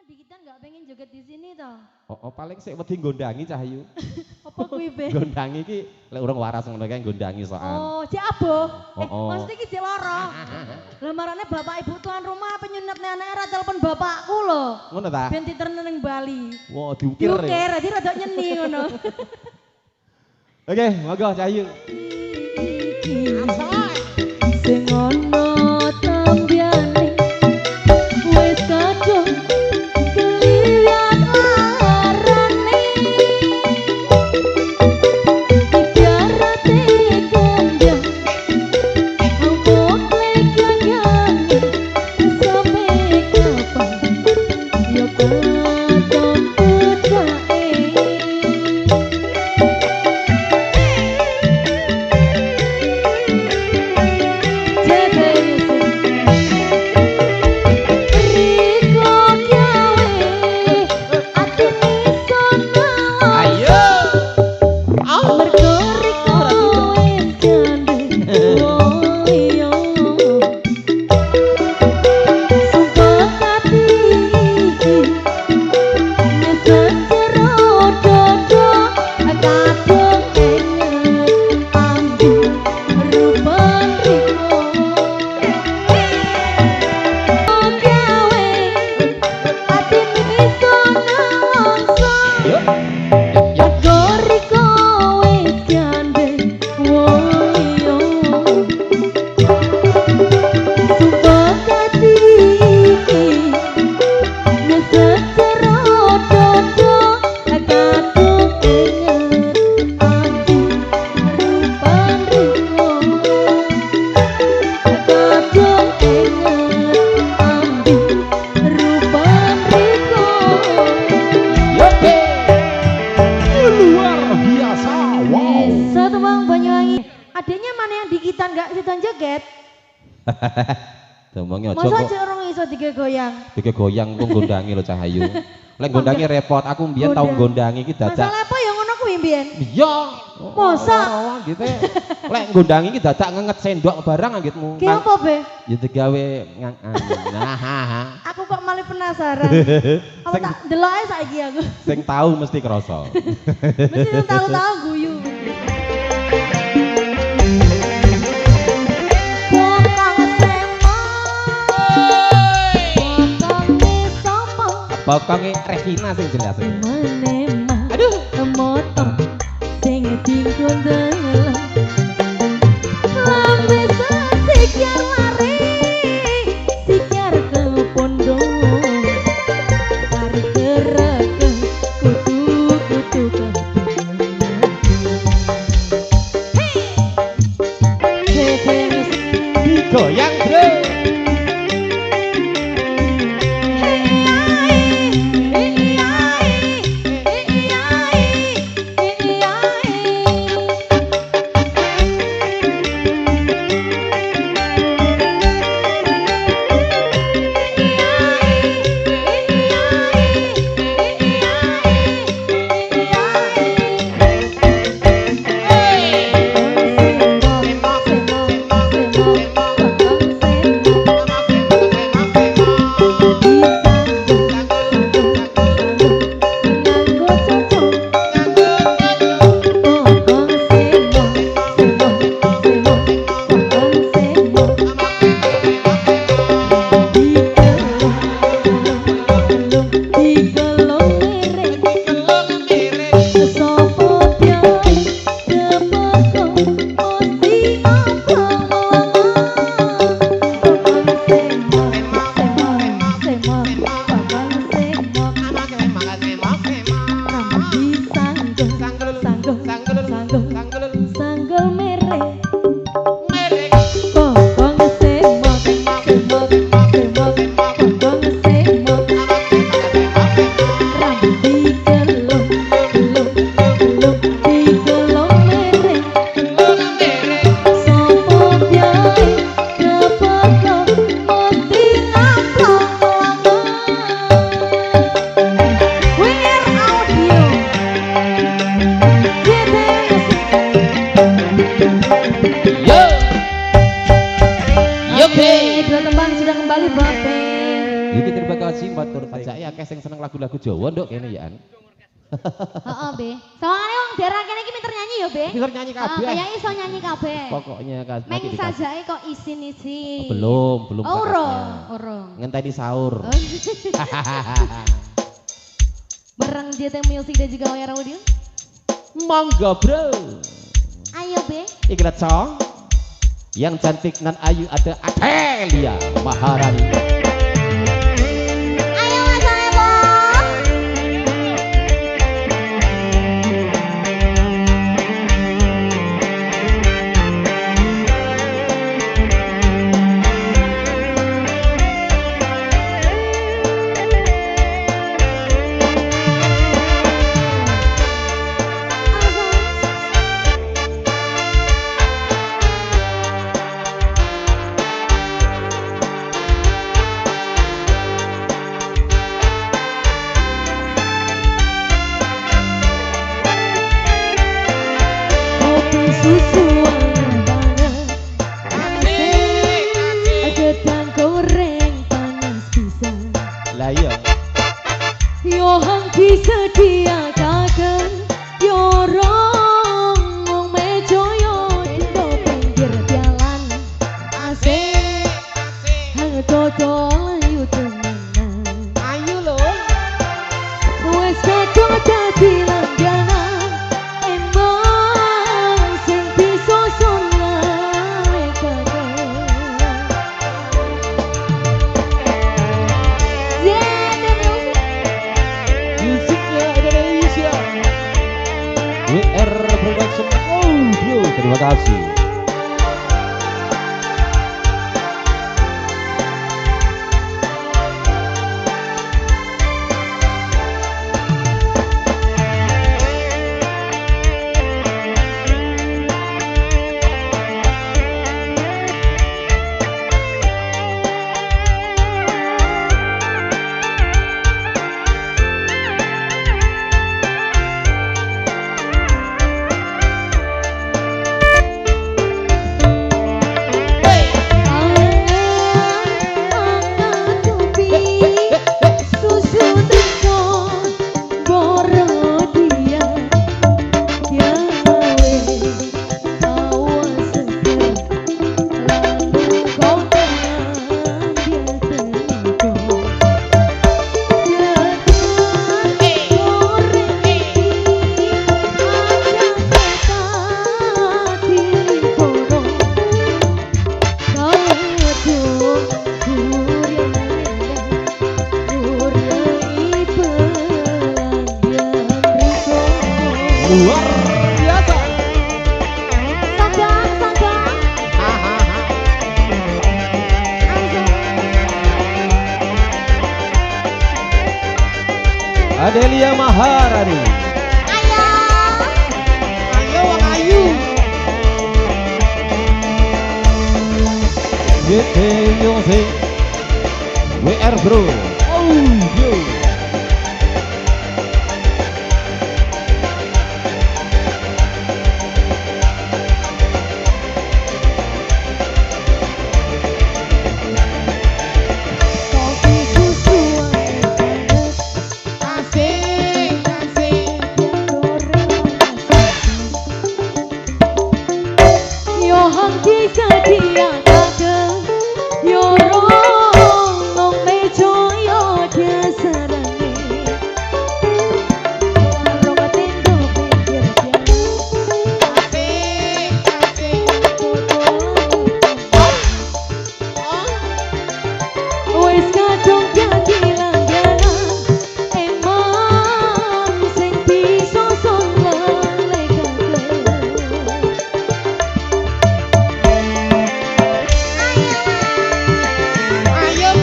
Dikitan nggak pengen joget di sini toh. Oh, paling sik wedi nggondangi Cahyu. Apa kuwi be? Nggondangi iki lek urung waras ngono kae nggondangi soal. Oh, cek aboh. Oh. Maksudnya iki cek lara. Lah marane bapak ibu tuan rumah apa nyunatne anake ra telepon bapakku lho. Ngono ta? Ben diterne ning Bali. Wah, diukir. Diukir, dadi rada nyeni ngono. Oke, monggo Cahyu. Sing ono tambyane wis kadung kelilian larane ibarate kandang ampun leganyane sampe kapan yo katon pucake Domongnya aja masa kok. cek orang iso digoyang. Digoyang kok nggondangi lho Cahyu. Lek nggondangi repot, aku mbiyen tau nggondangi iki dadak. Masalah apa ya ngono kuwi mbiyen? Iya. Masa? Gitu. Lek nggondangi iki dadak ngenget sendok barang anggitmu. Ki apa be? Ya digawe nah. Aku kok malah penasaran. Apa tak delok ae saiki aku. Sing tahu mesti krasa. Mesti tahu-tahu guyu. Pokonge Regina sing jelas. Aduh, motor sing tinggal dalam. Lambe sikar lari, sikar ke pondok. Tarik gerak kutu-kutu ke. Hey, digoyang, Bro. batur sajake akeh sing seneng lagu-lagu Jawa nduk kene ya. Heeh, Be. Soale wong daerah kene iki pinter nyanyi ya, Be. Pinter nyanyi kabeh. Kayak iso nyanyi kabeh. Pokoknya Meng sajake kok isin-isin. Belum Oh, kakaknya. urung. Ngenteni sahur. Oh. Bareng JT Music dan juga Wayar Audio. Monggo, Bro. Ayo, Be. Iki Cong. Yang cantik nan ayu ada Adelia Maharani. Ayo Mas Ebo. Disediakaken yo rong mung meja yo endo pinggir dalan asik dodol ayu temenan ayu lho wis kadung dadi langganan emang sing bisa WR Production Audio. Terima kasih. Luar biasa. Sadang. Adelia Maharani. Ayo wong ayu. JT Music WR Bro Audio.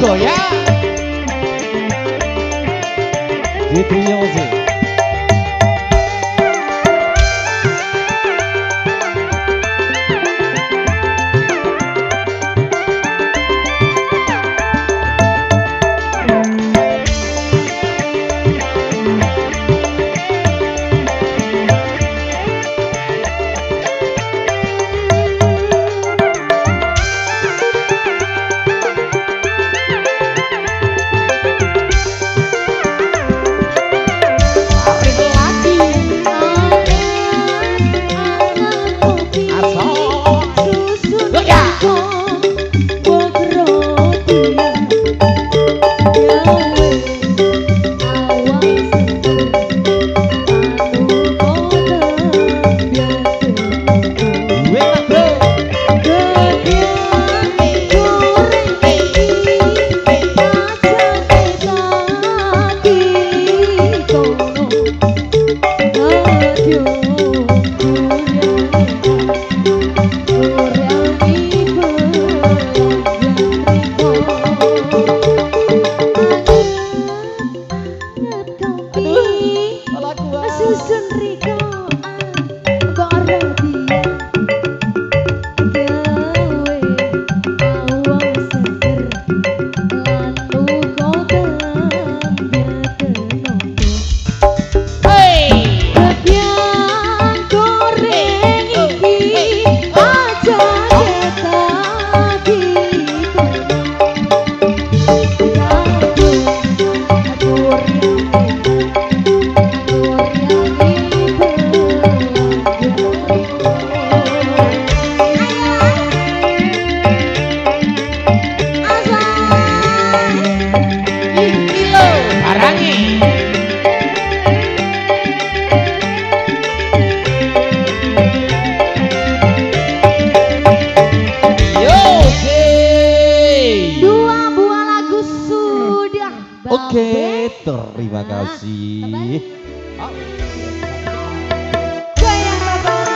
Goyang JT Music. Oke, terima kasih. Goyang Bapak.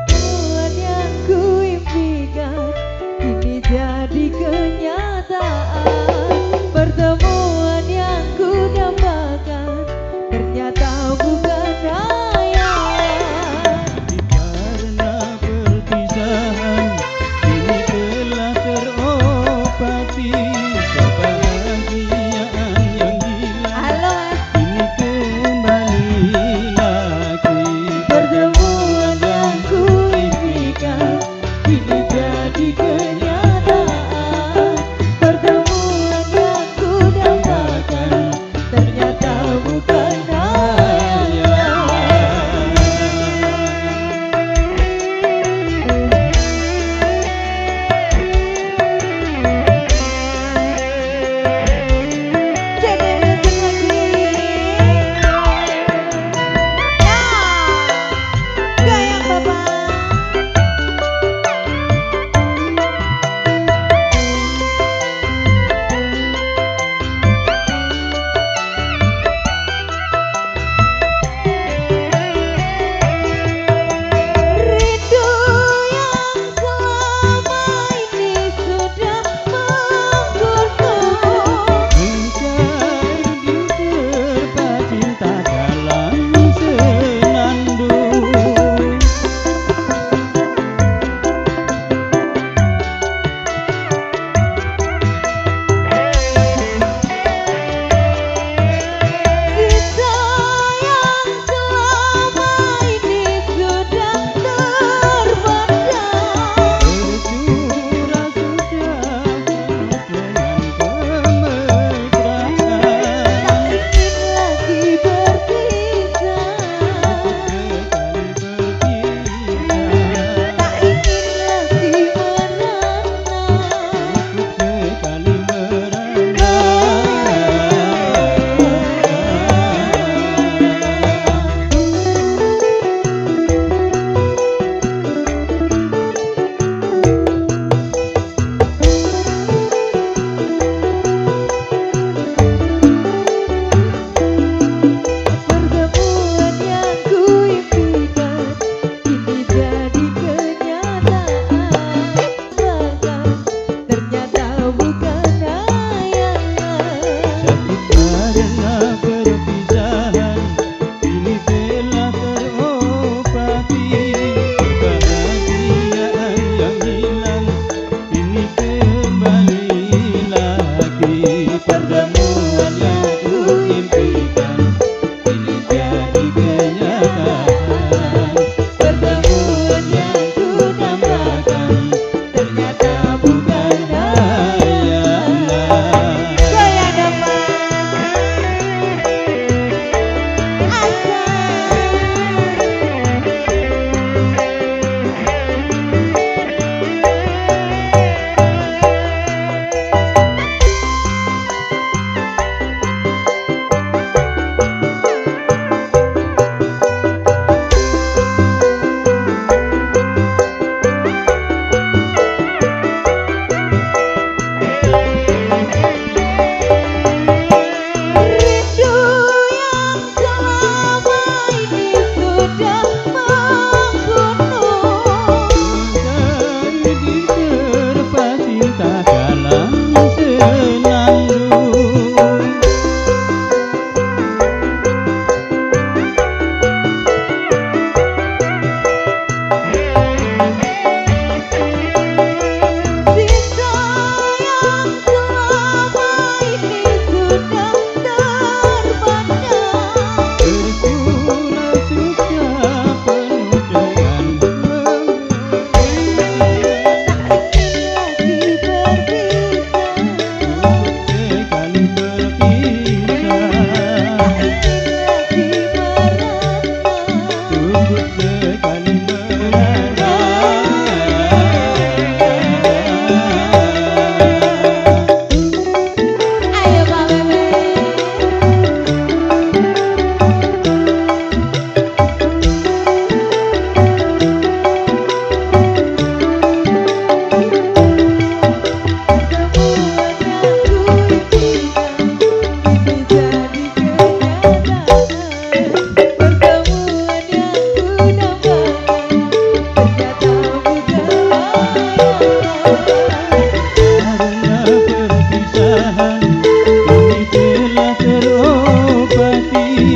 Tuhan yang kuimpikan kini jadi kenyataan. Pertemuan yang ku dambakan ternyata bukan hayalan. Karena perpisahan ini telah terobati, kebahagiaan yang hilang Halo Mas. ini kembali lagi. Pertemuan yang kuimpikan kini jadi kenyataan. Pertemuan yang ku dambakan ternyata bukan hayalan.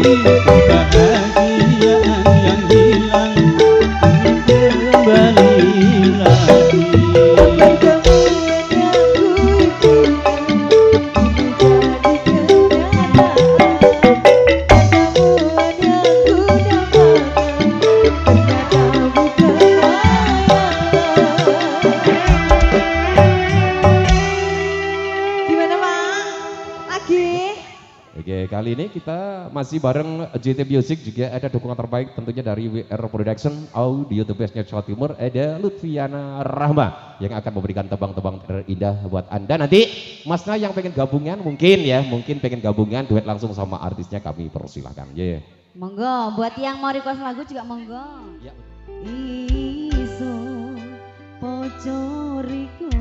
kebahagiaan yang hilang kembali lagi. Gimana Pak? Lagi? Oke, kali ini kita masih bareng JT Music, juga ada dukungan terbaik tentunya dari WR Production, audio the bestnya Jawa Timur, ada Lutfiana Rahma yang akan memberikan tebang-tebang terindah buat Anda. Nanti Masna yang pengen gabungan mungkin pengen gabungan duet langsung sama artisnya, kami persilahkan. Monggo, buat yang mau request lagu juga monggo. Ya. Iso pocoriku